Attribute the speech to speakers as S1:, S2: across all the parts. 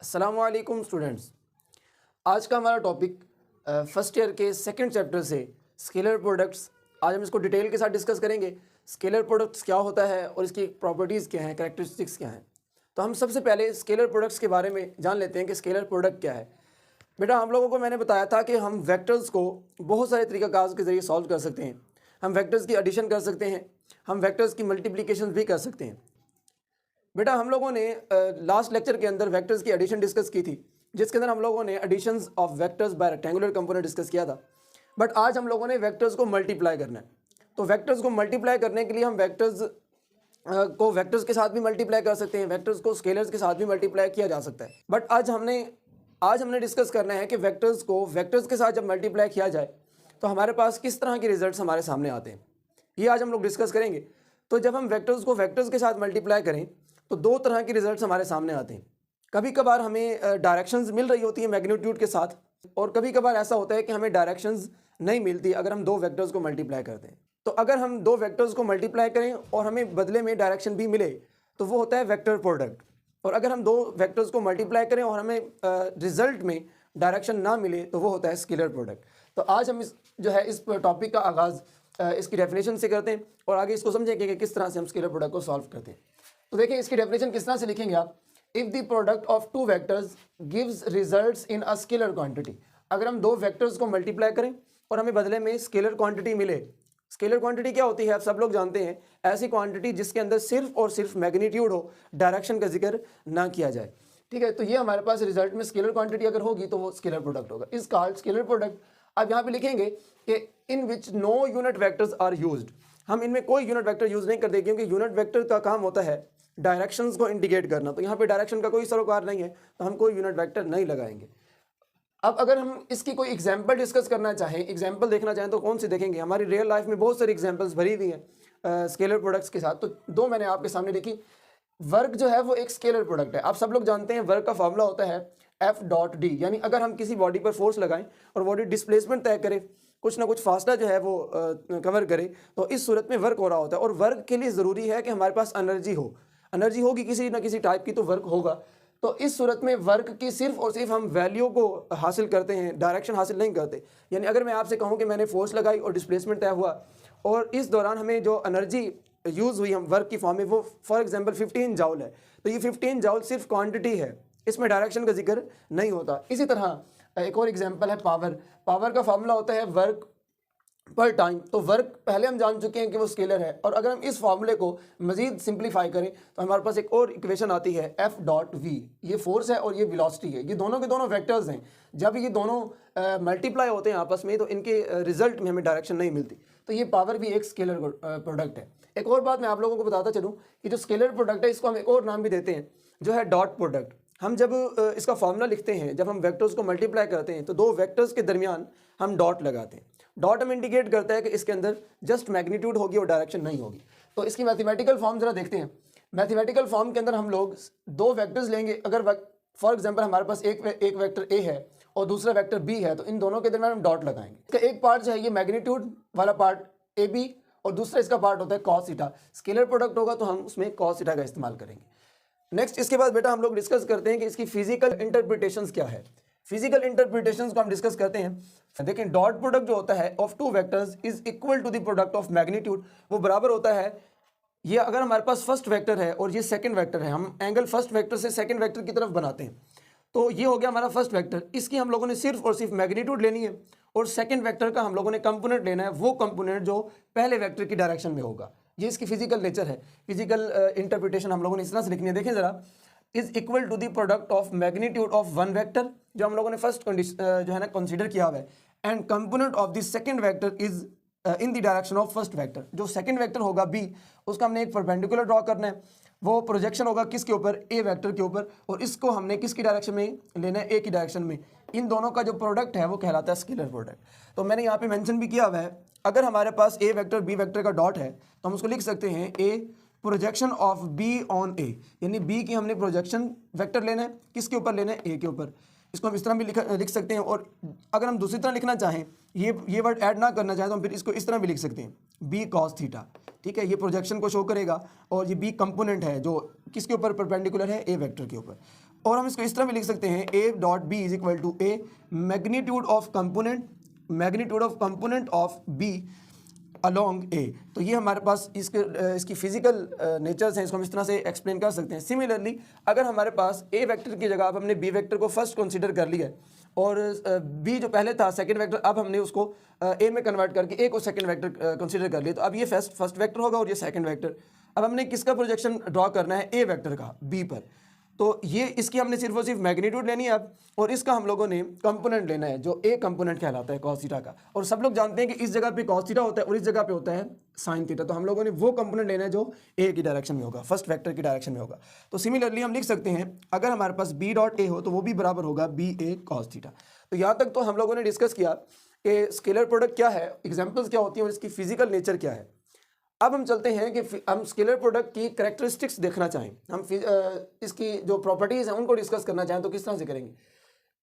S1: अस्सलाम वालेकुम स्टूडेंट्स। आज का हमारा टॉपिक फर्स्ट ईयर के सेकंड चैप्टर से स्केलर प्रोडक्ट्स। आज हम इसको डिटेल के साथ डिस्कस करेंगे। स्केलर प्रोडक्ट्स क्या होता है और इसकी प्रॉपर्टीज़ क्या हैं, कैरेक्टरिस्टिक्स क्या हैं। तो हम सबसे पहले स्केलर प्रोडक्ट्स के बारे में जान लेते हैं कि स्केलर प्रोडक्ट क्या है। बेटा, हम लोगों को मैंने बताया था कि हम वेक्टर्स को बहुत सारे तरीक़ाकार के ज़रिए सॉल्व कर सकते हैं। हम वेक्टर्स की एडिशन कर सकते हैं, हम वेक्टर्स की मल्टीप्लिकेशन भी कर सकते हैं। बेटा, हम लोगों ने लास्ट लेक्चर के अंदर वेक्टर्स की एडिशन डिस्कस की थी, जिसके अंदर हम लोगों ने additions of vectors by rectangular component discuss किया था। बट आज हम लोगों ने वेक्टर्स को मल्टीप्लाई करना है। तो वेक्टर्स को मल्टीप्लाई करने के लिए हम वेक्टर्स को वेक्टर्स के साथ भी मल्टीप्लाई कर सकते हैं, वेक्टर्स को स्केलर्स के साथ भी मल्टीप्लाई किया जा सकता है। बट आज हमने डिस्कस करना है कि वेक्टर्स को वेक्टर्स के साथ जब मल्टीप्लाई किया जाए तो हमारे पास किस तरह के रिजल्ट्स हमारे सामने आते हैं, ये आज हम लोग डिस्कस करेंगे। तो जब हम वेक्टर्स को वेक्टर्स के साथ मल्टीप्लाई करें तो दो तरह के रिजल्ट्स हमारे सामने आते हैं। कभी कभार हमें डायरेक्शंस मिल रही होती है मैग्नीट्यूड के साथ, और कभी कभार ऐसा होता है कि हमें डायरेक्शंस नहीं मिलती अगर हम दो वेक्टर्स को मल्टीप्लाई करते हैं। तो अगर हम दो वेक्टर्स को मल्टीप्लाई करें और हमें बदले में डायरेक्शन भी मिले तो वो होता है वेक्टर प्रोडक्ट। और अगर हम दो वेक्टर्स को मल्टीप्लाई करें और हमें रिजल्ट में डायरेक्शन ना मिले तो वो होता है स्केलर प्रोडक्ट। तो आज हम इस टॉपिक का आगाज़ इसकी डेफिनेशन से करते हैं और आगे इसको समझेंगे कि किस तरह से हम स्केलर प्रोडक्ट को सॉल्व करते हैं। तो देखिए, इसकी डेफिनेशन किस तरह से लिखेंगे आप। If the product of two vectors gives results in a scalar quantity. अगर हम दो वेक्टर्स को मल्टीप्लाई करें और हमें बदले में स्केलर क्वांटिटी मिले। स्केलर क्वांटिटी क्या होती है आप सब लोग जानते हैं, ऐसी क्वांटिटी जिसके अंदर सिर्फ और सिर्फ मैग्नीट्यूड हो, डायरेक्शन का जिक्र ना किया जाए। ठीक है, तो ये हमारे पास रिजल्ट में स्केलर क्वांटिटी अगर होगी तो वो स्केलर प्रोडक्ट होगा, इस कॉल्ड स्केलर प्रोडक्ट। अब यहाँ पे लिखेंगे कि in which no unit vectors are used. हम इनमें कोई यूनिट वेक्टर यूज़ नहीं करते, क्योंकि यूनिट वेक्टर का काम होता है डायरेक्शंस को इंडिकेट करना। तो यहाँ पे डायरेक्शन का कोई सरोकार नहीं है, तो हम कोई यूनिट वेक्टर नहीं लगाएंगे। अब अगर हम इसकी कोई एग्जांपल डिस्कस करना चाहें, एग्जांपल देखना चाहें, तो कौन सी देखेंगे। हमारी रियल लाइफ में बहुत सारी एग्जांपल्स भरी हुई हैं स्केलर प्रोडक्ट्स के साथ। तो दो मैंने आपके सामने लिखी। वर्क जो है वो एक स्केलर प्रोडक्ट है। आप सब लोग जानते हैं वर्क का फॉर्मूला होता है F.D, यानी अगर हम किसी बॉडी पर फोर्स लगाएं और बॉडी डिस्प्लेसमेंट तय करे, कुछ ना कुछ फासला जो है वो कवर करे, तो इस सूरत में वर्क हो रहा होता है। और वर्क के लिए ज़रूरी है कि हमारे पास एनर्जी हो। एनर्जी होगी किसी ना किसी टाइप की तो वर्क होगा। तो इस सूरत में वर्क की सिर्फ और सिर्फ हम वैल्यू को हासिल करते हैं, डायरेक्शन हासिल नहीं करते। यानी अगर मैं आपसे कहूँ कि मैंने फोर्स लगाई और डिस्प्लेसमेंट तय हुआ और इस दौरान हमें जो एनर्जी यूज़ हुई हम वर्क की फॉर्म में, वो फॉर एग्जांपल 15 जाउल है, तो ये 15 जाउल सिर्फ क्वांटिटी है, इसमें डायरेक्शन का जिक्र नहीं होता। इसी तरह एक और एग्जांपल है पावर। पावर का फॉर्मूला होता है वर्क पर टाइम। तो वर्क पहले हम जान चुके हैं कि वो स्केलर है, और अगर हम इस फार्मूले को मजीद सिंप्लीफाई करें तो हमारे पास एक और इक्वेशन आती है F.V। ये फोर्स है और ये वेलोसिटी है, ये दोनों के दोनों वेक्टर्स हैं। जब ये दोनों मल्टीप्लाई होते हैं आपस में तो इनके रिजल्ट में हमें डायरेक्शन नहीं मिलती। तो ये पावर भी एक स्केलर प्रोडक्ट है। एक और बात मैं आप लोगों को बताता चलूँ कि जो स्केलर प्रोडक्ट है इसको हम एक और नाम भी देते हैं, जो है डॉट प्रोडक्ट। हम जब इसका फॉर्मूला लिखते हैं, जब हम वेक्टर्स को मल्टीप्लाई करते हैं तो दो वेक्टर्स के दरमियान हम डॉट लगाते हैं। डॉट हम इंडिकेट करता है कि इसके अंदर जस्ट मैग्नीट्यूड होगी और डायरेक्शन नहीं होगी। तो इसकी मैथमेटिकल फॉर्म जरा देखते हैं। मैथमेटिकल फॉर्म के अंदर हम लोग दो वेक्टर्स लेंगे। अगर फॉर एग्जांपल हमारे पास एक वेक्टर ए है और दूसरा वेक्टर बी है, तो इन दोनों के दरमियान हम डॉट लगाएंगे। इसका एक पार्ट जो है ये मैग्नीट्यूड वाला पार्ट ए बी, और दूसरा इसका पार्ट होता है कॉस थीटा। स्केलर प्रोडक्ट होगा तो हम उसमें कॉस थीटा का इस्तेमाल करेंगे। नेक्स्ट इसके बाद बेटा हम लोग डिस्कस करते हैं कि इसकी फिजिकल इंटरप्रिटेशंस क्या है। फिजिकल इंटरप्रिटेशंस को हम डिस्कस करते हैं। देखें, डॉट प्रोडक्ट जो होता है of two vectors is equal to the product of magnitude. वो बराबर होता है, ये अगर हमारे पास फर्स्ट वेक्टर है और ये सेकंड वेक्टर है, हम एंगल फर्स्ट वेक्टर से सेकंड वेक्टर की तरफ बनाते हैं, तो ये हो गया हमारा फर्स्ट वेक्टर। इसकी हम लोगों ने सिर्फ और सिर्फ मैग्नीट्यूड लेनी है और सेकंड वेक्टर का हम लोगों ने कंपोनेंट लेना है, वो कंपोनेंट जो पहले वेक्टर की डायरेक्शन में होगा। ये इसकी फिजिकल नेचर है। फिजिकल इंटरप्रिटेशन हम लोगों ने इस तरह से लिखनी है। देखें ज़रा, is equal to the product of magnitude of one vector, जो हम लोगों ने फर्स्ट जो है ना कंसीडर किया हुआ है, and component of the second vector is in the direction of first vector. जो सेकंड वेक्टर होगा बी, उसका हमने एक परपेंडिकुलर ड्रॉ करना है। वो प्रोजेक्शन होगा किसके ऊपर, ए वेक्टर के ऊपर, और इसको हमने किसकी डायरेक्शन में लेना है, ए की डायरेक्शन में। इन दोनों का जो प्रोडक्ट है वो कहलाता है स्केलर प्रोडक्ट। तो मैंने यहाँ पे मेंशन भी किया हुआ है, अगर हमारे पास ए वेक्टर बी वेक्टर का डॉट है तो हम उसको लिख सकते हैं ए प्रोजेक्शन ऑफ बी ऑन ए, यानी बी की हमने प्रोजेक्शन वेक्टर लेना है, किसके ऊपर लेना है, ए के ऊपर। इसको हम इस तरह भी लिख सकते हैं, और अगर हम दूसरी तरह लिखना चाहें, ये वर्ड ऐड ना करना चाहें, तो हम फिर इसको इस तरह भी लिख सकते हैं, बी कॉस थीटा। ठीक है, ये प्रोजेक्शन को शो करेगा और ये बी कंपोनेंट है जो किसके ऊपर परपेंडिकुलर है, ए वेक्टर के ऊपर। और हम इसको इस तरह भी लिख सकते हैं a dot B is equal to A magnitude of component of b along A. तो ये हमारे पास इसकी फिजिकल नेचर्स हैं, इसको हम इस तरह से एक्सप्लेन कर सकते हैं। सिमिलरली अगर हमारे पास ए वेक्टर की जगह अब हमने बी वेक्टर को फर्स्ट कंसीडर कर लिया है और बी जो पहले था सेकंड वेक्टर, अब हमने उसको ए में कन्वर्ट करके ए को सेकंड वेक्टर कंसीडर कर लिया, तो अब ये फर्स्ट वेक्टर होगा और ये सेकंड वेक्टर। अब हमने किसका प्रोजेक्शन ड्रॉ करना है, ए वेक्टर का बी पर। तो ये इसकी हमने सिर्फ और सिर्फ मैग्नीट्यूड लेनी है अब, और इसका हम लोगों ने कंपोनेंट लेना है जो ए कंपोनेंट कहलाता है कॉस थीटा का। और सब लोग जानते हैं कि इस जगह पे कॉस थीटा होता है और इस जगह पे होता है साइन थीटा, तो हम लोगों ने वो कंपोनेंट लेना है जो ए की डायरेक्शन में होगा, फर्स्ट वेक्टर की डायरेक्शन में होगा। तो सिमिलरली हम लिख सकते हैं अगर हमारे पास बी डॉट ए हो तो वो भी बराबर होगा बी ए कॉस थीटा। तो यहाँ तक तो हम लोगों ने डिस्कस किया कि स्केलर प्रोडक्ट क्या है, एग्जाम्पल्स क्या होती हैं और इसकी फिजिकल नेचर क्या है। अब हम चलते हैं कि हम स्केलर प्रोडक्ट की कैरेक्टरिस्टिक्स देखना चाहें, हम इसकी जो प्रॉपर्टीज़ हैं उनको डिस्कस करना चाहें तो किस तरह से करेंगे।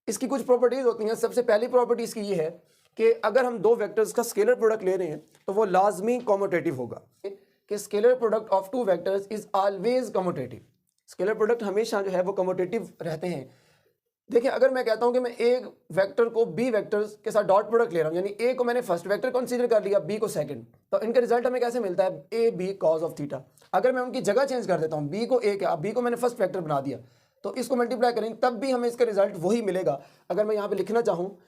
S1: इसकी कुछ प्रॉपर्टीज़ होती हैं। सबसे पहली प्रॉपर्टी इसकी ये है कि अगर हम दो वेक्टर्स का स्केलर प्रोडक्ट ले रहे हैं तो वो लाजमी कॉम्यूटेटिव होगा, कि scalar product of two vectors is always commutative. Scalar product हमेशा जो है वो कॉम्यूटेटिव रहते हैं। देखिए अगर मैं कहता हूं कि मैं एक वेक्टर को बी वेक्टर्स के साथ डॉट प्रोडक्ट ले रहा हूं, यानी ए को मैंने फर्स्ट वेक्टर कंसीडर कर लिया, बी को सेकंड, तो इनका रिजल्ट हमें कैसे मिलता है, A B cos of theta. अगर मैं उनकी जगह चेंज कर देता हूं, बी को ए क्या, बी को मैंने फर्स्ट वेक्टर बना दिया, तो इसको मल्टीप्लाई करेंगे तब भी हमें इसका रिजल्ट वही मिलेगा। अगर मैं यहाँ पे लिखना चाहूँ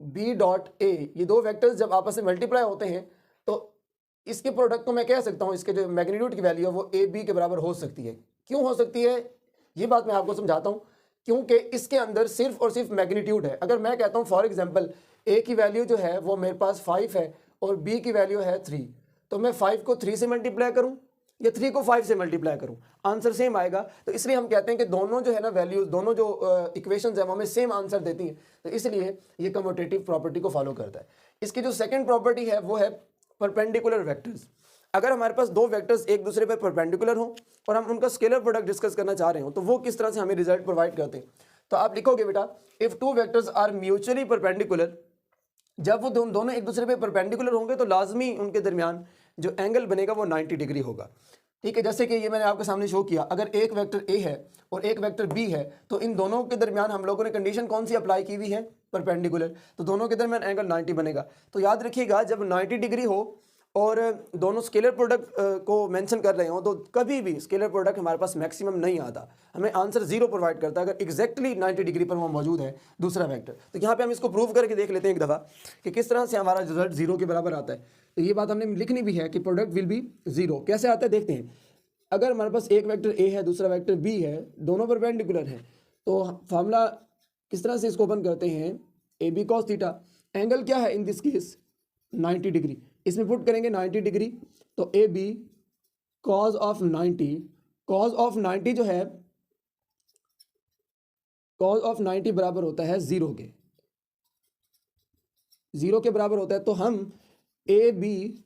S1: बी डॉट ए, ये दो वेक्टर्स जब आपस में मल्टीप्लाई होते हैं तो इसके प्रोडक्ट को मैं कह सकता हूँ, इसके जो मैग्नीट्यूड की वैल्यू है वो ए बी के बराबर हो सकती है। क्यों हो सकती है ये बात मैं आपको समझाता हूँ, क्योंकि इसके अंदर सिर्फ और सिर्फ मैग्नीट्यूड है। अगर मैं कहता हूँ फॉर एग्जांपल ए की वैल्यू जो है वो मेरे पास 5 है और बी की वैल्यू है 3, तो मैं 5 को 3 से मल्टीप्लाई करूँ या 3 को 5 से मल्टीप्लाई करूँ, आंसर सेम आएगा। तो इसलिए हम कहते हैं कि दोनों जो है ना वैल्यूज, दोनों जो इक्वेशंस हैं वो हमें सेम आंसर देती हैं, तो इसलिए ये कम्यूटेटिव प्रॉपर्टी को फॉलो करता है। इसकी जो सेकेंड प्रॉपर्टी है वो है परपेंडिकुलर वेक्टर्स। अगर हमारे पास दो वेक्टर्स एक दूसरे पर परपेंडिकुलर हो और हम उनका स्केलर प्रोडक्ट डिस्कस करना चाह रहे हो तो वो किस तरह से हमें रिजल्ट प्रोवाइड करते हैं। तो आप लिखोगे बेटा if two vectors are mutually perpendicular, जब वो दोनों एक दूसरे पे परपेंडिकुलर होंगे तो लाजमी उनके दरमियान जो एंगल बनेगा वो 90 डिग्री होगा। ठीक है, जैसे कि ये मैंने आपके सामने शो किया, अगर एक वेक्टर ए है और एक वेक्टर बी है तो इन दोनों के दरमियान हम लोगों ने कंडीशन कौन सी अप्लाई की हुई है, परपेंडिकुलर, तो दोनों के दरमियान एंगल 90 बनेगा। तो याद रखिएगा जब 90 डिग्री हो और दोनों स्केलर प्रोडक्ट को मेंशन कर रहे हो तो कभी भी स्केलर प्रोडक्ट हमारे पास मैक्सिमम नहीं आता, हमें आंसर 0 प्रोवाइड करता है अगर एग्जैक्टली 90 डिग्री पर वो मौजूद है दूसरा वेक्टर। तो यहाँ पे हम इसको प्रूव करके देख लेते हैं एक दफ़ा कि किस तरह से हमारा रिजल्ट 0 के बराबर आता है। तो ये बात हमने लिखनी भी है कि प्रोडक्ट विल बी 0। कैसे आता है देखते हैं। अगर हमारे पास एक वेक्टर ए है दूसरा वेक्टर बी है, दोनों परपेंडिकुलर हैं, तो फार्मूला किस तरह से इसको ओपन करते हैं, A B cos theta, angle क्या है इन दिस केस 90 डिग्री, इसमें पुट करेंगे 90 डिग्री, तो A B cos of 90, cos of 90 जो है कॉज ऑफ 90 बराबर होता है 0 के, 0 के बराबर होता है। तो हम ए बी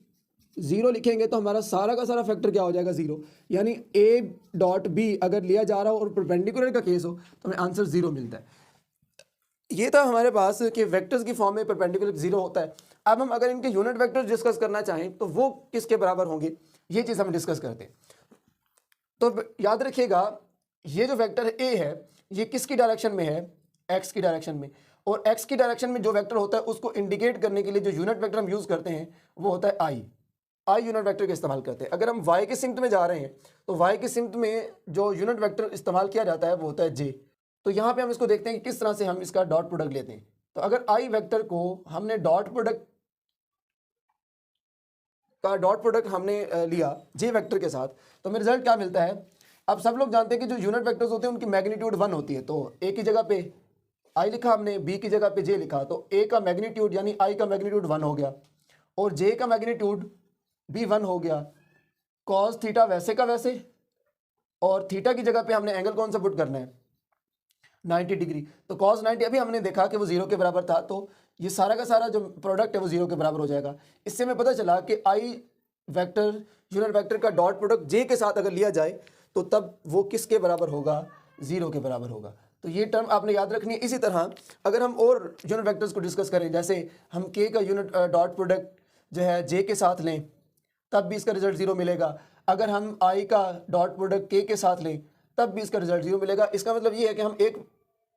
S1: 0 लिखेंगे तो हमारा सारा का सारा फैक्टर क्या हो जाएगा 0, यानी ए डॉट बी अगर लिया जा रहा हो और परपेंडिकुलर का केस हो तो हमें आंसर 0 मिलता है। ये था हमारे पास कि वेक्टर्स की फॉर्म में परपेंडिकुलर 0 होता है। अब हम अगर इनके यूनिट वेक्टर्स डिस्कस करना चाहें तो वो किसके बराबर होंगे, ये चीज़ हम डिस्कस करते हैं। तो याद रखिएगा ये जो वेक्टर ए है ये किसकी डायरेक्शन में है, एक्स की डायरेक्शन में, और एक्स की डायरेक्शन में जो वेक्टर होता है उसको इंडिकेट करने के लिए जो यूनिट वेक्टर हम यूज़ करते हैं वो होता है आई यूनिट वेक्टर का इस्तेमाल करते हैं। अगर हम वाई के सिम्त में जा रहे हैं तो वाई के सिम्त में जो यूनिट वेक्टर इस्तेमाल किया जाता है वो होता है जे। तो यहाँ पे हम इसको देखते हैं कि किस तरह से हम इसका डॉट प्रोडक्ट लेते हैं। तो अगर आई वेक्टर को हमने डॉट प्रोडक्ट हमने लिया जे वेक्टर के साथ तो हमें रिजल्ट क्या मिलता है। अब सब लोग जानते हैं कि जो यूनिट वेक्टर्स होते हैं उनकी मैग्नीट्यूड 1 होती है, तो ए की जगह पे आई लिखा हमने, बी की जगह पे जे लिखा, तो ए का मैग्नीट्यूड यानी आई का मैग्नीट्यूड 1 हो गया और जे का मैग्नीट्यूड भी 1 हो गया। कॉस थीटा वैसे का वैसे, और थीटा की जगह पे हमने एंगल कौन सा पुट करना है 90 डिग्री, तो कॉस 90 अभी हमने देखा कि वो 0 के बराबर था, तो ये सारा का सारा जो प्रोडक्ट है वो 0 के बराबर हो जाएगा। इससे हमें पता चला कि आई वेक्टर यूनिट वेक्टर का डॉट प्रोडक्ट जे के साथ अगर लिया जाए तो तब वो किसके बराबर होगा, 0 के बराबर होगा। तो ये टर्म आपने याद रखनी है। इसी तरह अगर हम और यूनिट वेक्टर्स को डिस्कस करें, जैसे हम के का यूनिट डॉट प्रोडक्ट जो है जे के साथ लें तब भी इसका रिजल्ट 0 मिलेगा। अगर हम आई का डॉट प्रोडक्ट के साथ लें तब भी इसका रिजल्ट 0 मिलेगा। इसका मतलब ये है कि हम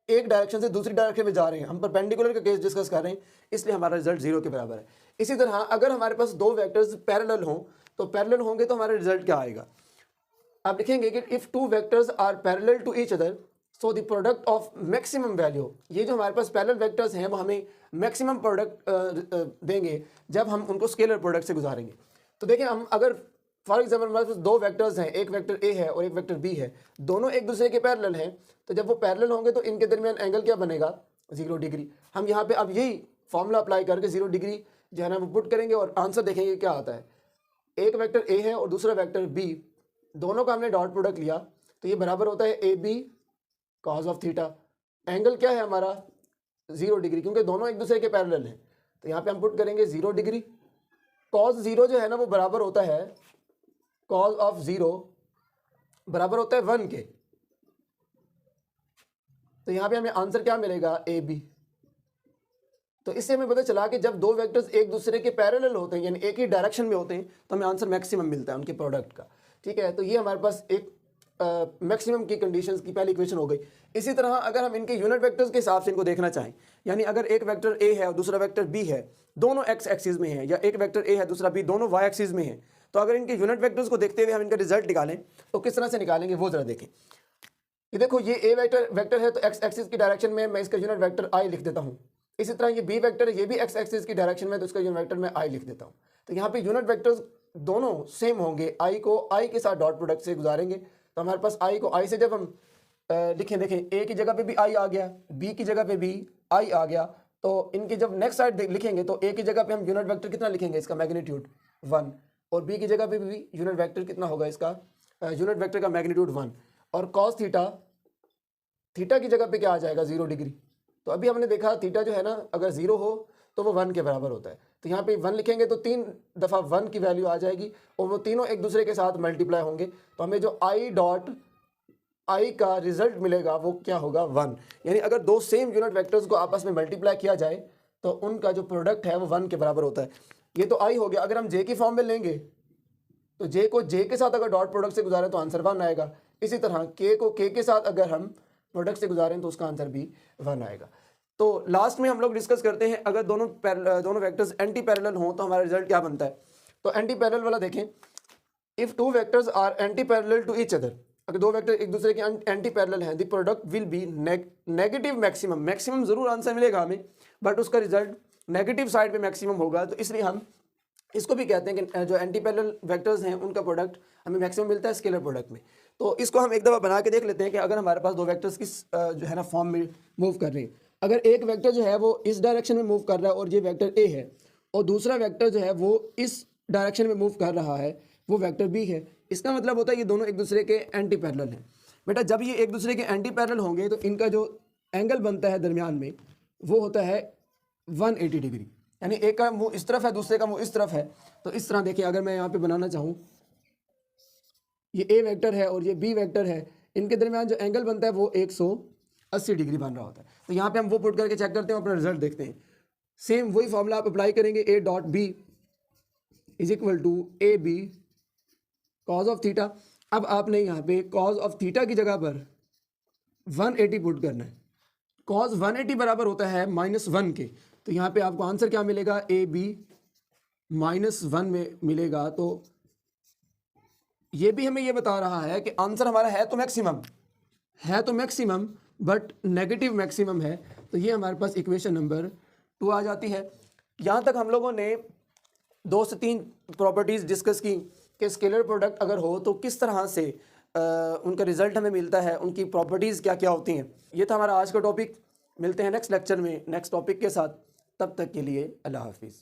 S1: एक डायरेक्शन से दूसरी डायरेक्शन में जा रहे हैं, हम परपेंडिकुलर का केस डिस्कस कर रहे हैं, इसलिए हमारा रिजल्ट 0 के बराबर है। इसी तरह अगर हमारे पास दो वेक्टर्स पैरेलल हों, तो पैरेलल होंगे तो हमारा रिजल्ट क्या आएगा? आप लिखेंगे कि if two vectors are parallel to each other so the product of maximum value, ये जो हमारे पास पैरेलल वेक्टर्स हैं वो हमें मैक्सिमम प्रोडक्ट देंगे जब हम उनको स्केलर प्रोडक्ट से गुजारेंगे। तो देखिए, हम अगर फॉर एग्जाम्पल हमारे पास दो वेक्टर्स हैं, एक वेक्टर ए है और एक वेक्टर बी है, दोनों एक दूसरे के पैरेलल हैं, तो जब वो पैरेलल होंगे तो इनके दरमियान एंगल क्या बनेगा? 0 डिग्री। हम यहाँ पे अब यही फॉर्मूला अप्लाई करके 0 डिग्री जो है ना वो पुट करेंगे और आंसर देखेंगे क्या आता है। एक वेक्टर ए है और दूसरा वेक्टर बी, दोनों का हमने डॉट प्रोडक्ट लिया तो ये बराबर होता है A B cos of theta. Angle क्या है हमारा? 0 डिग्री, क्योंकि दोनों एक दूसरे के पैरेलल हैं। तो यहाँ पे हम पुट करेंगे 0 डिग्री। कॉज 0 जो है ना वो बराबर होता है कॉज ऑफ 0 बराबर होता है 1 के। तो यहाँ पे हमें आंसर क्या मिलेगा? A B. तो इससे हमें पता चला कि जब दो वेक्टर्स एक दूसरे के पैरेलल होते हैं, यानी एक ही डायरेक्शन में होते हैं, तो हमें आंसर मैक्सिमम मिलता है उनके प्रोडक्ट का। ठीक है, तो ये हमारे पास एक मैक्सिमम की कंडीशंस की पहली इक्वेशन हो गई। इसी तरह अगर हम इनके यूनिट वेक्टर्स के हिसाब से इनको देखना चाहें, यानी अगर एक वेक्टर ए है और दूसरा वेक्टर बी है, दोनों एक्स एक्सिस में है, या एक वेक्टर ए है दूसरा बी, दोनों वाई एक्सिस में है, तो अगर इनके यूनिट वेक्टर्स को देखते हुए हम इनका रिजल्ट निकालें तो किस तरह से निकालेंगे वो जरा देखें। ये देखो, ये ए वेक्टर है तो एक्स एक्सिस की डायरेक्शन में मैं इसका यूनिट वेक्टर आई लिख देता हूँ। इसी तरह ये बी वेक्टर है, ये भी एक्स एक्सिस की डायरेक्शन में, तो इसका यूनिट वेक्टर मैं आई लिख देता हूँ। तो यहाँ पे यूनिट वेक्टर्स दोनों सेम होंगे, आई को आई के साथ डॉट प्रोडक्ट से गुजारेंगे। तो हमारे पास आई को आई से जब हम लिखें, देखें ए की जगह पे भी आई आ गया, बी की जगह पे भी आई आ गया, तो इनकी जब नेक्स्ट साइड लिखेंगे तो ए की जगह पे हम यूनिट वेक्टर कितना लिखेंगे? इसका मैग्नीट्यूड 1, और बी की जगह पे भी यूनिट वेक्टर कितना होगा? इसका यूनिट वेक्टर का मैग्नीट्यूड 1। और कॉस थीटा की जगह पे क्या आ जाएगा? 0 डिग्री। तो अभी हमने देखा थीटा जो है ना, अगर 0 हो तो वो 1 के बराबर होता है। तो यहाँ पे 1 लिखेंगे तो 3 दफ़ा 1 की वैल्यू आ जाएगी और वो तीनों एक दूसरे के साथ मल्टीप्लाई होंगे, तो हमें जो आई डॉट आई का रिजल्ट मिलेगा वो क्या होगा? 1। यानी अगर दो सेम यूनिट वेक्टर्स को आपस में मल्टीप्लाई किया जाए तो उनका जो प्रोडक्ट है वो 1 के बराबर होता है। ये तो आई हो गया। अगर हम जे की फॉर्म में लेंगे तो जे को जे के साथ अगर डॉट प्रोडक्ट से गुजारें तो आंसर 1 आएगा। इसी तरह के को के साथ अगर हम प्रोडक्ट से गुजारें तो उसका आंसर भी 1 आएगा। तो लास्ट में हम लोग डिस्कस करते हैं, अगर दोनों वेक्टर्स एंटी पैरेलल हों तो हमारा रिजल्ट क्या बनता है। तो एंटी पैरेलल वाला देखें, if two vectors are anti parallel to each other, अगर दो वेक्टर एक दूसरे के एंटी पैरेलल हैं, the product will be negative maximum. Maximum जरूर आंसर मिलेगा हमें, बट उसका रिजल्ट नेगेटिव साइड पे मैक्सिमम होगा। तो इसलिए हम इसको भी कहते हैं कि जो एंटी पैरेलल वेक्टर्स हैं उनका प्रोडक्ट हमें मैक्सिमम मिलता है स्केलर प्रोडक्ट में। तो इसको हम एक दफ़ा बना के देख लेते हैं कि अगर हमारे पास दो वेक्टर्स किस जो है ना फॉर्म में मूव कर रहे हैं। अगर एक वेक्टर जो है वो इस डायरेक्शन में मूव कर रहा है और ये वेक्टर ए है, और दूसरा वेक्टर जो है वो इस डायरेक्शन में मूव कर रहा है, वो वेक्टर बी है, इसका मतलब होता है ये दोनों एक दूसरे के एंटी पैरेलल हैं। बेटा, जब ये एक दूसरे के एंटी पैरेलल होंगे तो इनका जो एंगल बनता है दरमियान में वो होता है 180 डिग्री। यानी एक का मुंह इस तरफ है, दूसरे का मुंह इस तरफ है। तो इस तरह देखिए, अगर मैं यहाँ पे बनाना चाहूँ, ये ए वेक्टर है और ये बी वेक्टर है, इनके दरमियान जो एंगल बनता है वो 180 डिग्री बन रहा होता है। तो यहाँ पे हम वो पुट करके चेक करते हैं, अपना रिजल्ट देखते हैं। सेम वही फॉर्मूला आप अप्लाई करेंगे, A dot B is equal to A B cos of theta. अब आपने यहाँ पे कॉज ऑफ थीटा की जगह पर 180 पुट करना है। कॉज 180 बराबर होता है -1 के। तो यहाँ पे आपको आंसर क्या मिलेगा? ए बी -1 में मिलेगा। तो ये भी हमें ये बता रहा है कि आंसर हमारा है तो मैक्सिमम बट नेगेटिव मैक्सिमम है। तो ये हमारे पास इक्वेशन नंबर 2 आ जाती है। यहाँ तक हम लोगों ने 2 से 3 प्रॉपर्टीज़ डिस्कस की कि स्केलर प्रोडक्ट अगर हो तो किस तरह से उनका रिजल्ट हमें मिलता है, उनकी प्रॉपर्टीज़ क्या क्या होती हैं। ये था हमारा आज का टॉपिक। मिलते हैं नेक्स्ट लेक्चर में नेक्स्ट टॉपिक के साथ। तब तक के लिए अल्लाह हाफिज़।